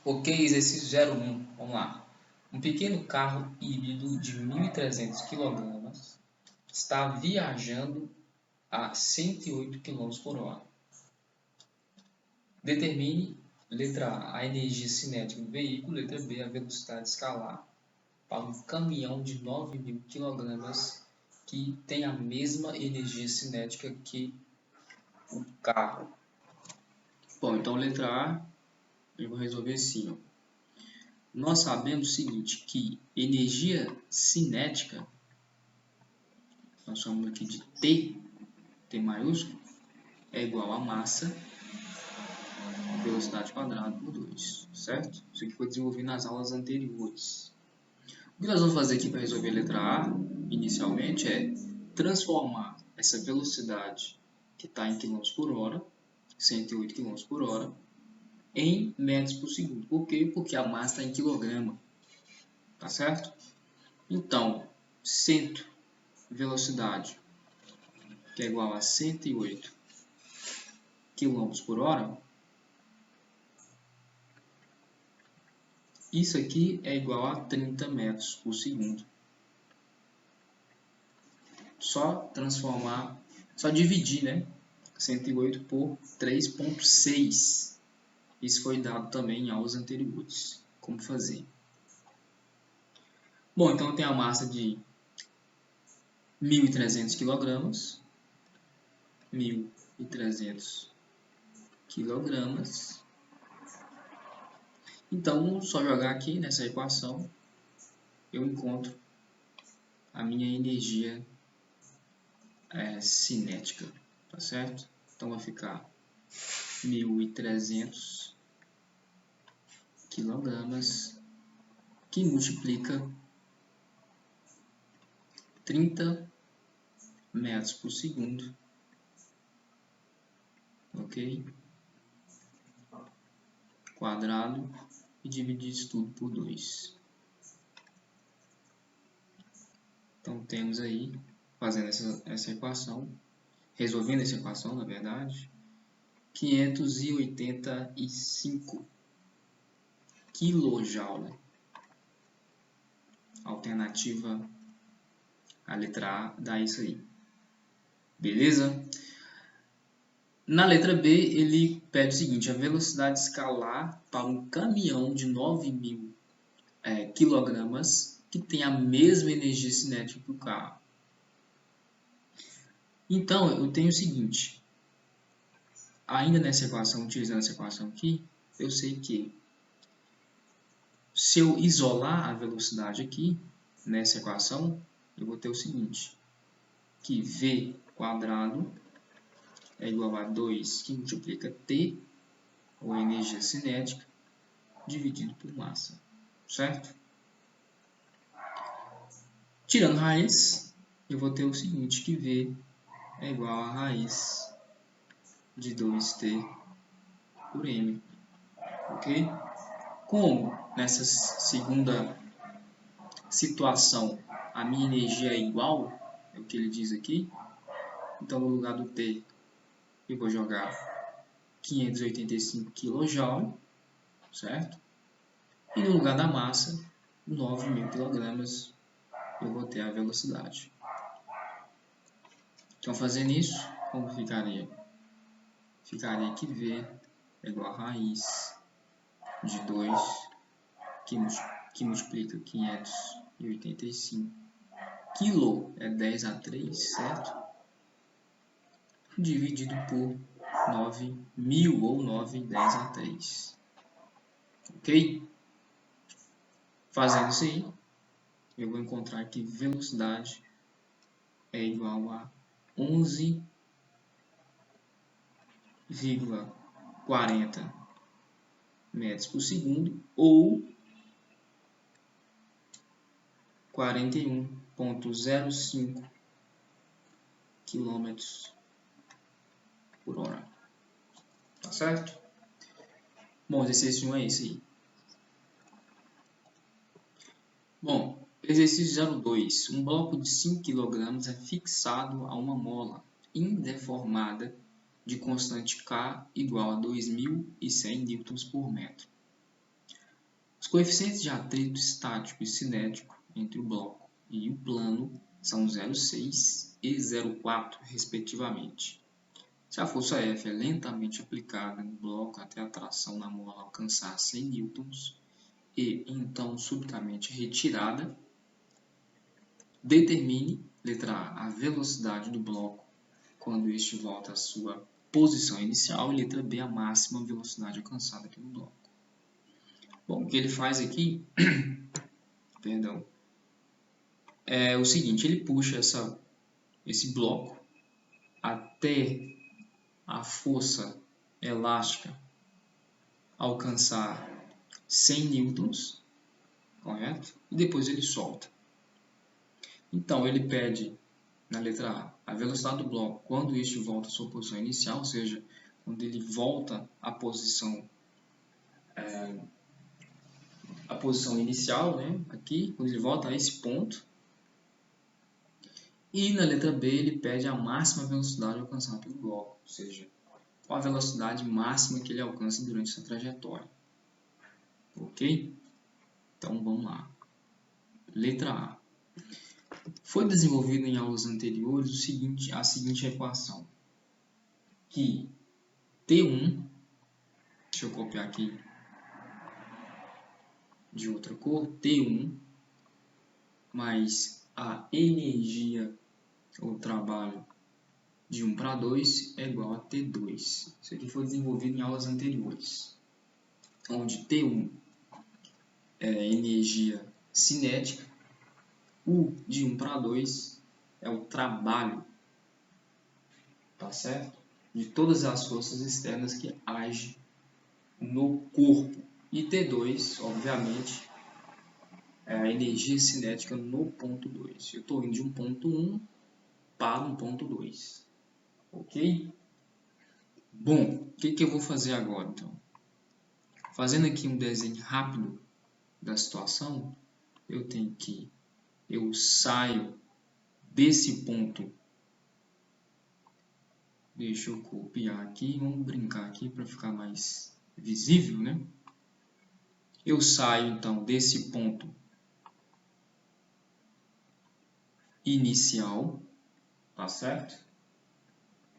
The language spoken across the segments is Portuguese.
Ok, exercício 01. Vamos lá. Um pequeno carro híbrido de 1.300 kg está viajando a 108 km por hora. Determine, letra A, a energia cinética do veículo, letra B, a velocidade escalar para um caminhão de 9.000 kg que tem a mesma energia cinética que o carro. Bom, então letra A, eu vou resolver assim, ó. Nós sabemos o seguinte, que energia cinética, nós chamamos aqui de T maiúsculo, é igual a massa, velocidade quadrada por 2, certo? Isso aqui foi desenvolvido nas aulas anteriores. O que nós vamos fazer aqui para resolver a letra A, inicialmente, é transformar essa velocidade que está em km por hora, 108 km por hora, em metros por segundo. Por quê? Porque a massa está em quilograma. Tá certo? Então, velocidade, que é igual a 108 km por hora, isso aqui é igual a 30 metros por segundo. Só transformar, só dividir, né? 108 por 3,6. Isso foi dado também em aulas anteriores. Como fazer? Bom, então tem a massa de 1.300 kg. 1.300 kg. Então, só jogar aqui nessa equação, eu encontro a minha energia cinética, tá certo? Então, vai ficar 1.300 kg que multiplica 30 metros por segundo, ok? Quadrado e dividir isso tudo por 2. Então, temos aí, fazendo essa equação, resolvendo essa equação, na verdade, 585 kJ. Alternativa, a letra A dá isso aí. Beleza? Na letra B, ele pede o seguinte, a velocidade escalar para um caminhão de 9.000 kg que tem a mesma energia cinética que o carro. Então, eu tenho o seguinte, ainda nessa equação, utilizando essa equação aqui, eu sei que se eu isolar a velocidade aqui, nessa equação, eu vou ter o seguinte, que V quadrado é igual a 2 que multiplica T, ou energia cinética, dividido por massa, certo? Tirando raiz, eu vou ter o seguinte, que V é igual a raiz de 2T por M, ok? Como nessa segunda situação a minha energia é igual, é o que ele diz aqui, então no lugar do T eu vou jogar 585 kJ, certo? E no lugar da massa, 9.000 kg, eu vou ter a velocidade. Então, fazendo isso, como ficaria? Ficaria que V é igual a raiz de 2, que multiplica 585. Quilo é 10 a 3, certo? Dividido por 9.000 ou 9, 10 a 3. Ok? Fazendo isso aí, eu vou encontrar que velocidade é igual a 11,40 metros por segundo ou 41,05 km por hora. Tá certo? Bom, o exercício 1 é esse aí. Bom, exercício 02. Um bloco de 5 kg é fixado a uma mola indeformada de constante K igual a 2.100 N por metro. coeficientes de atrito estático e cinético entre o bloco e o plano são 0,6 e 0,4, respectivamente. Se a força F é lentamente aplicada no bloco até a tração na mola alcançar 100 newtons e então subitamente retirada, determine, letra A, a velocidade do bloco quando este volta à sua posição inicial e letra B, a máxima velocidade alcançada pelo bloco. Bom, o que ele faz aqui, perdão, é o seguinte, ele puxa esse bloco até a força elástica alcançar 100 newtons, correto? E depois ele solta. Então, ele pede, na letra A velocidade do bloco quando este volta à sua posição inicial, ou seja, quando ele volta à posição inicial, né? Aqui, quando ele volta a esse ponto. E na letra B, ele pede a máxima velocidade alcançada pelo bloco, ou seja, qual a velocidade máxima que ele alcança durante essa trajetória. Ok? Então, vamos lá. Letra A. Foi desenvolvido em aulas anteriores a seguinte equação, que T1, deixa eu copiar aqui de outra cor, T1 mais a energia ou trabalho de 1 para 2 é igual a T2. Isso aqui foi desenvolvido em aulas anteriores, onde T1 é energia cinética, U de 1 para 2 é o trabalho, tá certo? De todas as forças externas que agem no corpo. E T2, obviamente, é a energia cinética no ponto 2. Eu estou indo de um ponto 1 para um ponto 2. Ok? Bom, o que eu vou fazer agora, então? Fazendo aqui um desenho rápido da situação, eu saio desse ponto. Deixa eu copiar aqui, vamos brincar aqui para ficar mais visível, né? Eu saio, então, desse ponto inicial, tá certo?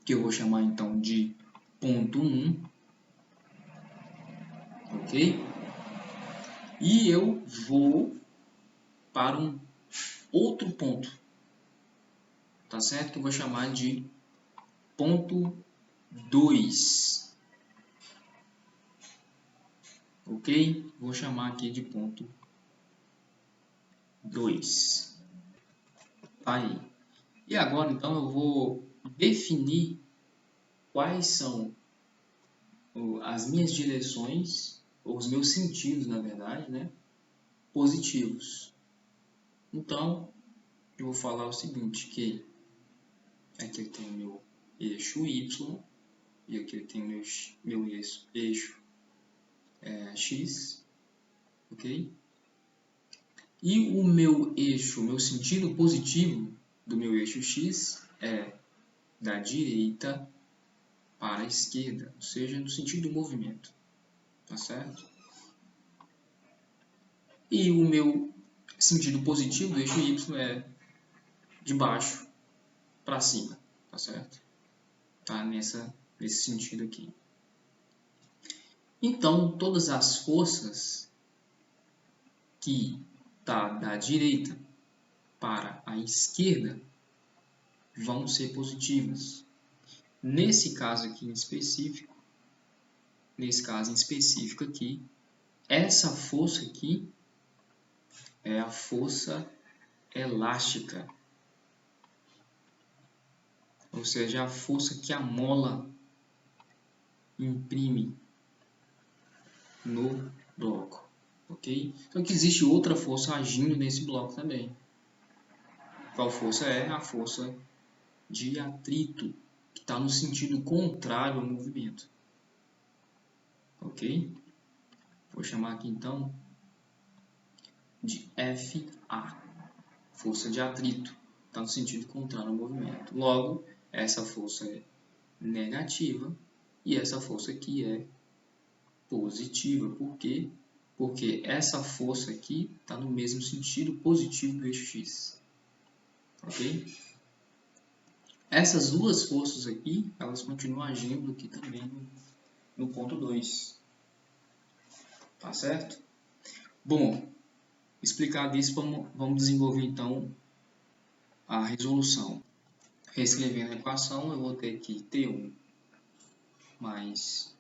Que eu vou chamar, então, de ponto 1, ok? E eu vou para um outro ponto, tá certo? Que eu vou chamar de ponto 2, ok? Vou chamar aqui de ponto 2. Aí. E agora, então, eu vou definir quais são as minhas direções, ou os meus sentidos, na verdade, né? Positivos. Então, eu vou falar o seguinte, que aqui eu tenho meu eixo Y, e aqui eu tenho meu eixo X, ok? E o meu sentido positivo do meu eixo X é da direita para a esquerda, ou seja, no sentido do movimento, tá certo? E o meu sentido positivo do eixo Y é de baixo para cima, tá certo? Tá nesse sentido aqui. Então, todas as forças que tá da direita para a esquerda vão ser positivas. Nesse caso em específico aqui, essa força aqui é a força elástica, ou seja, a força que a mola imprime no bloco, ok? Então aqui existe outra força agindo nesse bloco também. Qual força é? A força de atrito, que está no sentido contrário ao movimento, ok? Vou chamar aqui então de FA, força de atrito, está no sentido contrário ao movimento. Logo, essa força é negativa e essa força aqui é positiva, porque porque essa força aqui está no mesmo sentido positivo do eixo x, ok? Essas duas forças aqui, elas continuam agindo aqui também no ponto 2, tá certo? Bom, explicado isso, vamos desenvolver então a resolução. Reescrevendo a equação, eu vou ter que T1 mais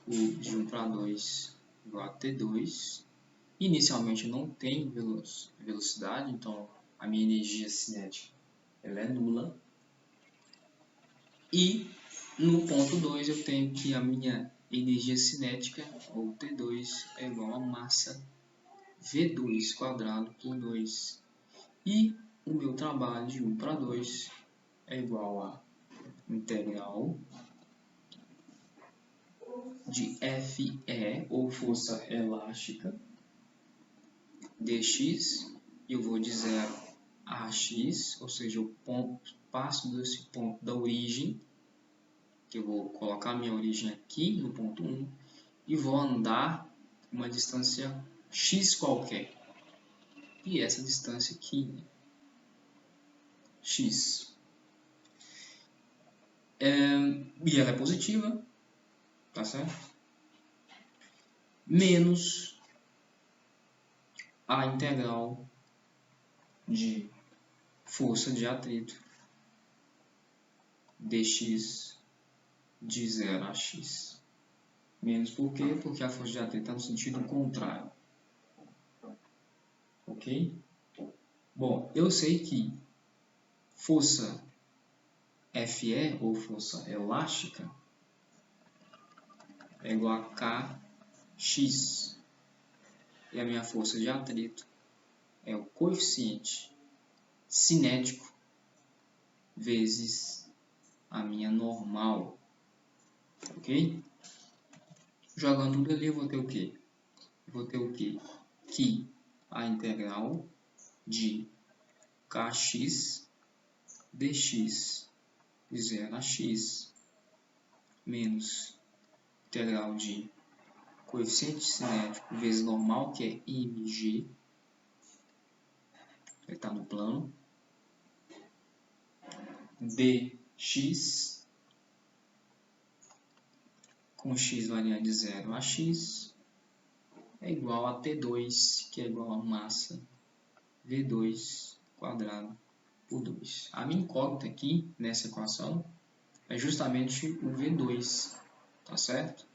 o de 1 para 2 igual a T2. Inicialmente não tem velocidade, então a minha energia cinética ela é nula. E no ponto 2 eu tenho que a minha energia cinética, ou T2, é igual a massa V2 quadrado por 2. E o meu trabalho de 1 para 2 é igual a integral de Fe, ou força elástica, dx, eu vou de 0 a x, ou seja, eu passo desse ponto da origem, que eu vou colocar a minha origem aqui no ponto 1, e vou andar uma distância x qualquer. E essa distância aqui, x. E ela é positiva, tá certo? Menos a integral de força de atrito dx de 0 a x. Menos por quê? Porque a força de atrito está no sentido contrário. Ok? Bom, eu sei que força Fe, ou força elástica, é igual a Kx. E a minha força de atrito é o coeficiente cinético vezes a minha normal. Ok? Jogando tudo ali, eu vou ter o quê? Eu vou ter o quê? Que a integral de Kx dx de 0 a x menos integral de coeficiente cinético vezes normal, que é mg, ele está no plano, dx, com x variando de 0 a x, é igual a T2, que é igual a massa V2 quadrado por 2. A minha incógnita aqui, nessa equação, é justamente o V2, tá certo?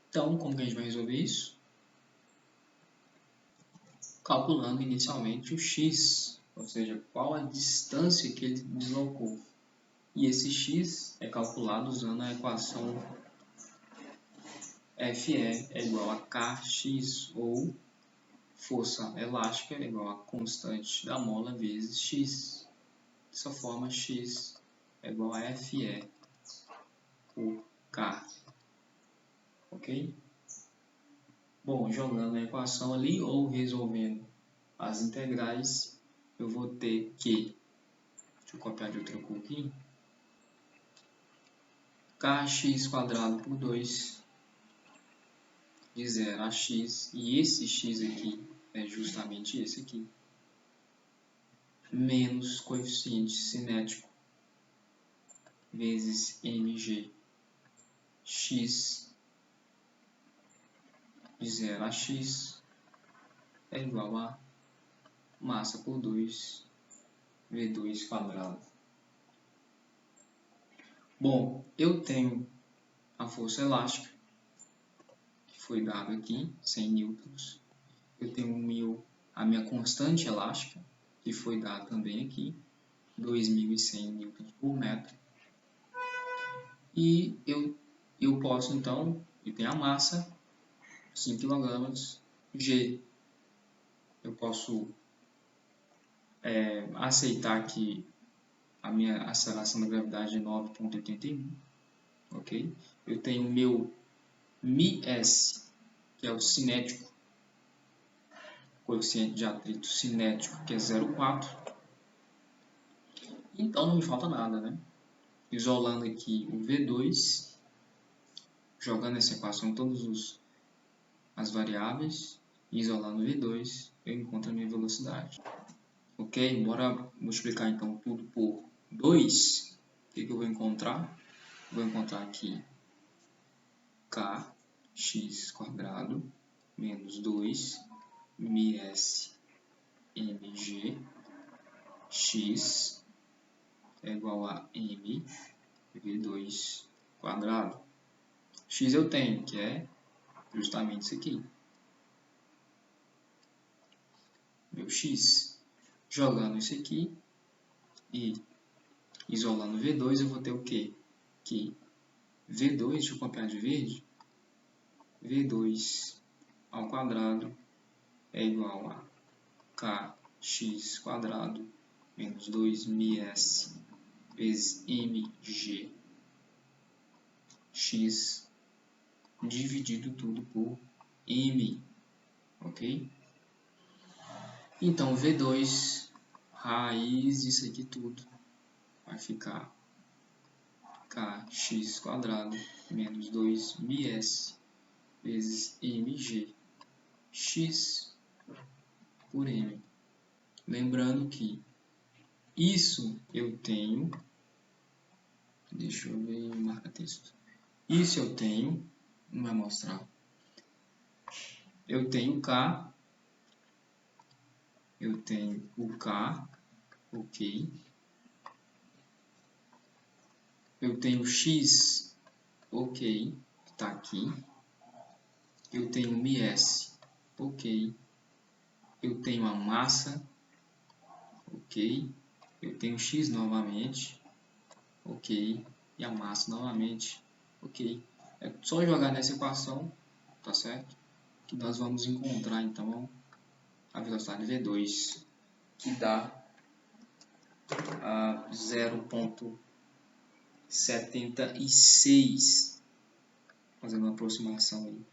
Então, como que a gente vai resolver isso? Calculando inicialmente o x, ou seja, qual a distância que ele deslocou. E esse x é calculado usando a equação Fe é igual a Kx, ou força elástica é igual a constante da mola vezes x. Dessa forma, x é igual a Fe por K. Ok? Bom, jogando a equação ali ou resolvendo as integrais, eu vou ter que, deixa eu copiar de outra cor aqui, Kx quadrado por 2 de 0 a x, e esse x aqui é justamente esse aqui, menos coeficiente cinético vezes mg, x de 0 a x é igual a massa por 2 V2 quadrado. Bom, eu tenho a força elástica, que foi dada aqui, 100 newtons. Eu tenho a minha constante elástica, que foi dada também aqui, 2.100 newtons por metro. E eu posso, então, eu tenho a massa, 5 kg, G. Eu posso aceitar que a minha aceleração da gravidade é 9,81, ok? Eu tenho o meu μs, que é o cinético, coeficiente de atrito cinético, que é 0,4. Então não me falta nada, né? Isolando aqui o V2, jogando essa equação todas as variáveis e isolando V2, eu encontro a minha velocidade. Ok? Bora multiplicar então tudo por 2. O que eu vou encontrar? Vou encontrar aqui kx² menos 2 ms mg x é igual a m v2 quadrado. X eu tenho, que é justamente isso aqui. Meu x. Jogando isso aqui e isolando V2, eu vou ter o quê? Que V2, deixa eu copiar de verde, V2 ao quadrado é igual a kx² menos 2ms vezes mg x dividido tudo por m, ok? Então, V2 raiz disso aqui tudo vai ficar kx² menos 2ms vezes mg x por m. Lembrando que isso eu tenho, deixa eu ver, marca texto. Isso eu tenho, não vai mostrar. Eu tenho K, eu tenho o K, ok. Eu tenho X, ok, está aqui. Eu tenho ms, ok. Eu tenho a massa, ok. Eu tenho X novamente, ok. E a massa novamente, ok. É só jogar nessa equação, tá certo? Que nós vamos encontrar então a velocidade V2, que dá 0,76, fazendo uma aproximação aí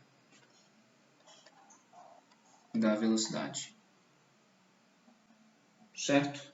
da velocidade, certo?